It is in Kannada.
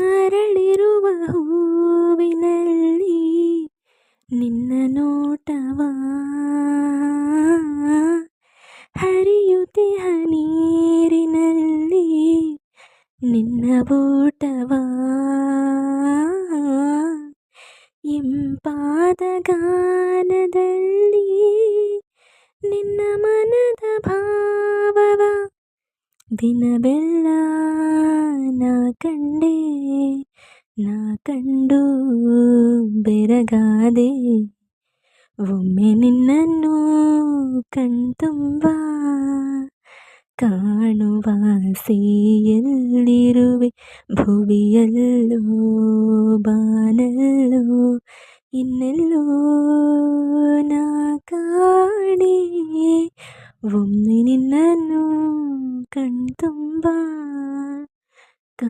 ಅರಳಿರುವ ಹೂವಿನಲ್ಲಿ ನಿನ್ನ ನೋಟವಾ ಹರಿಯುತ್ತಿಹ ನೀರಿನಲ್ಲಿ ನಿನ್ನ ಓಟವಾ ಇಂಪಾದ ಗಾನದಲ್ಲಿ ನಿನ್ನ ಮನದ ಭಾವವ ದಿನವೆಲ್ಲ ನಾ ಕಂಡೆ ನಾ ಕಂಡು ಬೆರಗಾದೆ ಒಮ್ಮೆ ನಿನ್ನನ್ನು ಕಣ್ತುಂಬ ಕಾಣುವ ಆಸೆಯಲ್ಲಿರುವೆ ಭುವಿಯಲ್ಲೋ ಬಾನಲ್ಲೋ ಇನ್ನೆಲ್ಲೋ ನಾ ಕಾಣೆ ಒಮ್ಮೆ ನಿನ್ನನ್ನು ಕಣ್ತುಂಬ